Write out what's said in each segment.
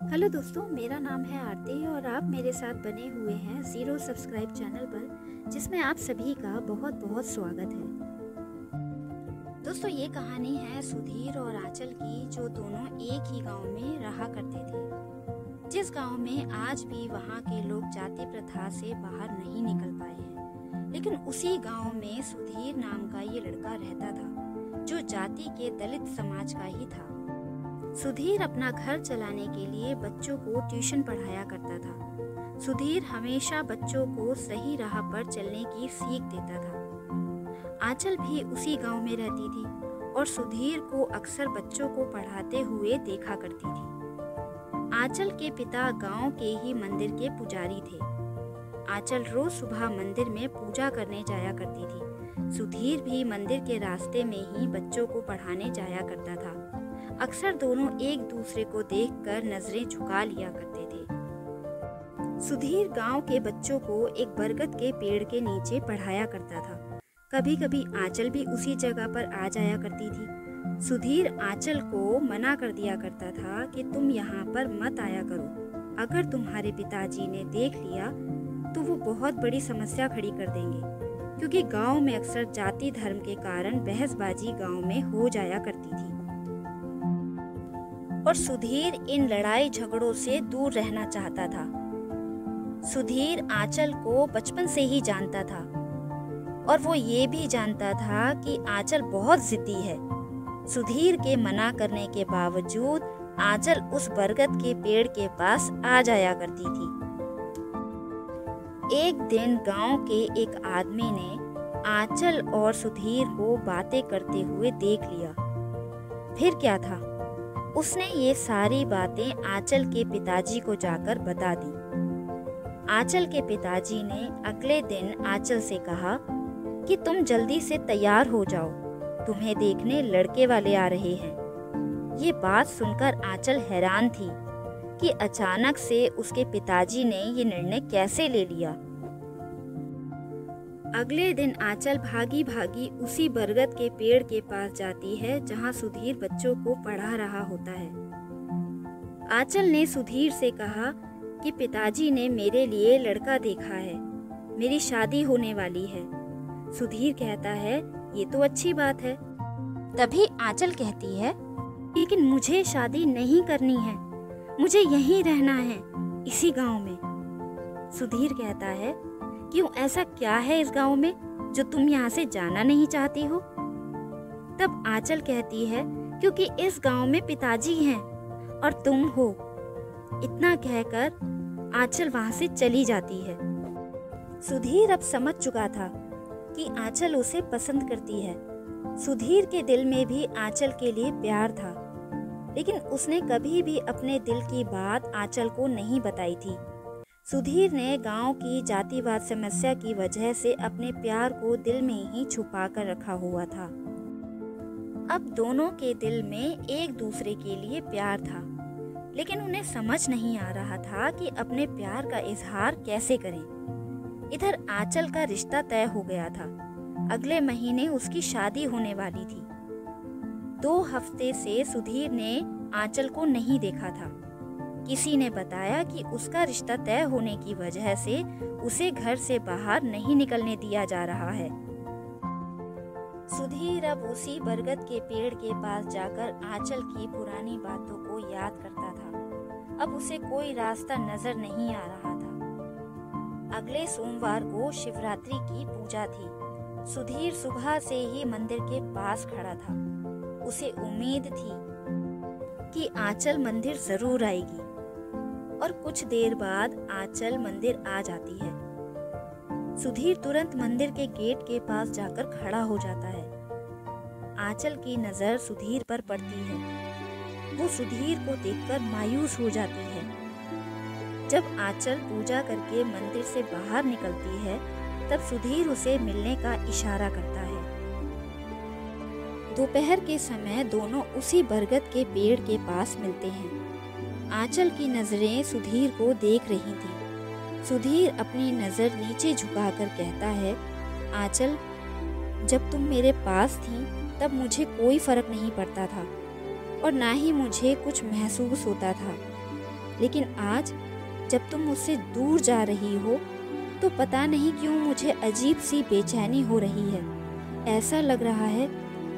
Hello दोस्तों, मेरा नाम है आरती और आप मेरे साथ बने हुए हैं ज़ीरो सब्सक्राइब चैनल पर, जिसमें आप सभी का बहुत बहुत स्वागत है। दोस्तों, ये कहानी है सुधीर और आंचल की, जो दोनों एक ही गांव में रहा करते थे। जिस गांव में आज भी वहां के लोग जाति प्रथा से बाहर नहीं निकल पाए हैं, लेकिन उसी गांव में सुधीर नाम का ये लड़का रहता था, जो जाति के दलित समाज का ही था। सुधीर अपना घर चलाने के लिए बच्चों को ट्यूशन पढ़ाया करता था। सुधीर हमेशा बच्चों को सही राह पर चलने की सीख देता था। आंचल भी उसी गांव में रहती थी और सुधीर को अक्सर बच्चों को पढ़ाते हुए देखा करती थी। आंचल के पिता गांव के ही मंदिर के पुजारी थे। आंचल रोज सुबह मंदिर में पूजा करने जाया करती थी। सुधीर भी मंदिर के रास्ते में ही बच्चों को पढ़ाने जाया करता था। अक्सर दोनों एक दूसरे को देखकर नजरें झुका लिया करते थे। सुधीर गांव के बच्चों को एक बरगद के पेड़ के नीचे पढ़ाया करता था। कभी कभी आंचल भी उसी जगह पर आ जाया करती थी। सुधीर आंचल को मना कर दिया करता था कि तुम यहाँ पर मत आया करो। अगर तुम्हारे पिताजी ने देख लिया तो वो बहुत बड़ी समस्या खड़ी कर देंगे, क्योंकि गांव में अक्सर जाति धर्म के कारण बहसबाजी गांव में हो जाया करती थी और सुधीर इन लड़ाई झगड़ों से दूर रहना चाहता था। सुधीर आंचल को बचपन से ही जानता था और वो ये भी जानता था कि आंचल बहुत जिद्दी है। सुधीर के मना करने के बावजूद आंचल उस बरगद के पेड़ के पास आ जाया करती थी। एक दिन गांव के एक आदमी ने आंचल और सुधीर को बातें करते हुए देख लिया। फिर क्या था, उसने ये सारी बातें आंचल के पिताजी को जाकर बता दी। आंचल के पिताजी ने अगले दिन आंचल से कहा कि तुम जल्दी से तैयार हो जाओ, तुम्हें देखने लड़के वाले आ रहे हैं। ये बात सुनकर आंचल हैरान थी कि अचानक से उसके पिताजी ने ये निर्णय कैसे ले लिया। अगले दिन आंचल भागी भागी उसी बरगद के पेड़ के पास जाती है जहां सुधीर बच्चों को पढ़ा रहा होता है। आंचल ने सुधीर से कहा कि पिताजी ने मेरे लिए लड़का देखा है, मेरी शादी होने वाली है। सुधीर कहता है, ये तो अच्छी बात है। तभी आंचल कहती है, लेकिन मुझे शादी नहीं करनी है, मुझे यहीं रहना है, इसी गांव में। सुधीर कहता है, क्यों, ऐसा क्या है इस गांव में जो तुम यहाँ से जाना नहीं चाहती हो? तब आंचल कहती है, क्योंकि इस गांव में पिताजी हैं और तुम हो। इतना कहकर आंचल वहां से चली जाती है। सुधीर अब समझ चुका था कि आंचल उसे पसंद करती है। सुधीर के दिल में भी आंचल के लिए प्यार था, लेकिन उसने कभी भी अपने दिल की बात आंचल को नहीं बताई थी। सुधीर ने गांव की जातिवाद समस्या की वजह से अपने प्यार को दिल में ही छुपा कर रखा हुआ था। अब दोनों के दिल में एक दूसरे के लिए प्यार था, लेकिन उन्हें समझ नहीं आ रहा था कि अपने प्यार का इजहार कैसे करें। इधर आंचल का रिश्ता तय हो गया था। अगले महीने उसकी शादी होने वाली थी। 2 हफ्ते से सुधीर ने आंचल को नहीं देखा था। किसी ने बताया कि उसका रिश्ता तय होने की वजह से उसे घर से बाहर नहीं निकलने दिया जा रहा है। सुधीर अब उसी बरगद के पेड़ के पास जाकर आंचल की पुरानी बातों को याद करता था। अब उसे कोई रास्ता नजर नहीं आ रहा था। अगले सोमवार को शिवरात्रि की पूजा थी। सुधीर सुबह से ही मंदिर के पास खड़ा था। उसे उम्मीद थी कि आंचल मंदिर जरूर आएगी और कुछ देर बाद आंचल मंदिर आ जाती है। सुधीर तुरंत मंदिर के गेट के पास जाकर खड़ा हो जाता है। आंचल की नजर सुधीर पर पड़ती है। वो सुधीर को देखकर मायूस हो जाती है। जब आंचल पूजा करके मंदिर से बाहर निकलती है, तब सुधीर उसे मिलने का इशारा करता है। दोपहर के समय दोनों उसी बरगद के पेड़ के पास मिलते हैं। आंचल की नजरें सुधीर को देख रही थी। सुधीर अपनी नजर नीचे झुकाकर कहता है, आंचल, जब तुम मेरे पास थी तब मुझे कोई फर्क नहीं पड़ता था और ना ही मुझे कुछ महसूस होता था, लेकिन आज जब तुम मुझसे दूर जा रही हो तो पता नहीं क्यों मुझे अजीब सी बेचैनी हो रही है। ऐसा लग रहा है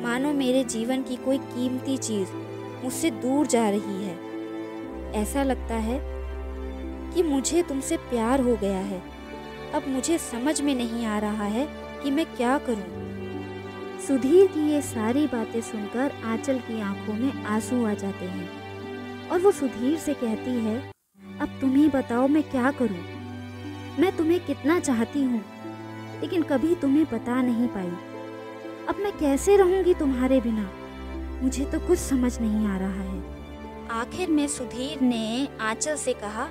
मानो मेरे जीवन की कोई कीमती चीज़ मुझसे दूर जा रही है। ऐसा लगता है कि मुझे तुमसे प्यार हो गया है। अब मुझे समझ में नहीं आ रहा है कि मैं क्या करूं। सुधीर की ये सारी बातें सुनकर आंचल की आंखों में आंसू आ जाते हैं और वो सुधीर से कहती है, अब तुम ही बताओ मैं क्या करूं। मैं तुम्हें कितना चाहती हूँ लेकिन कभी तुम्हें बता नहीं पाई। अब मैं कैसे रहूंगी तुम्हारे बिना, मुझे तो कुछ समझ नहीं आ रहा है। आखिर में सुधीर ने आंचल से कहा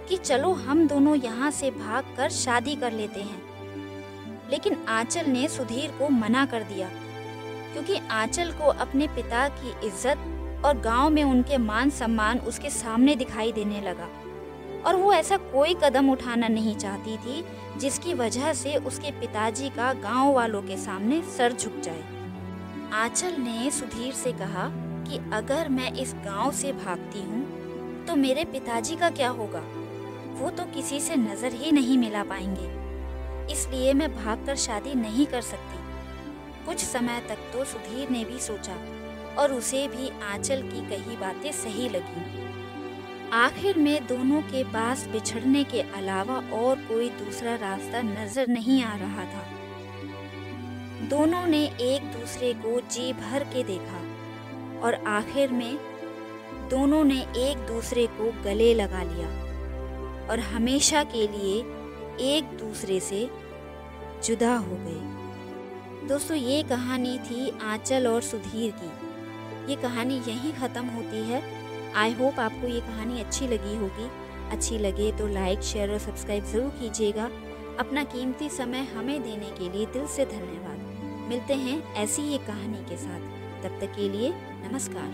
कि चलो हम दोनों यहाँ से भागकर शादी कर लेते हैं। लेकिन आंचल ने सुधीर को मना कर दिया क्योंकि आंचल को अपने पिता की इज्जत और गांव में उनके मान सम्मान उसके सामने दिखाई देने लगा और वो ऐसा कोई कदम उठाना नहीं चाहती थी जिसकी वजह से उसके पिताजी का गांव वालों के सामने सर झुक जाए। आंचल ने सुधीर से कहा कि अगर मैं इस गांव से भागती हूँ तो मेरे पिताजी का क्या होगा, वो तो किसी से नजर ही नहीं मिला पाएंगे, इसलिए मैं भागकर शादी नहीं कर सकती। कुछ समय तक तो सुधीर ने भी सोचा और उसे भी आंचल की कही बातें सही लगी। आखिर में दोनों के पास बिछड़ने के अलावा और कोई दूसरा रास्ता नजर नहीं आ रहा था। दोनों ने एक दूसरे को जी भर के देखा और आखिर में दोनों ने एक दूसरे को गले लगा लिया और हमेशा के लिए एक दूसरे से जुदा हो गए। दोस्तों, ये कहानी थी आंचल और सुधीर की। ये कहानी यहीं ख़त्म होती है। आई होप आपको ये कहानी अच्छी लगी होगी। अच्छी लगे तो लाइक, शेयर और सब्सक्राइब ज़रूर कीजिएगा। अपना कीमती समय हमें देने के लिए दिल से धन्यवाद। मिलते हैं ऐसी ही कहानी के साथ। तब तक के लिए नमस्कार।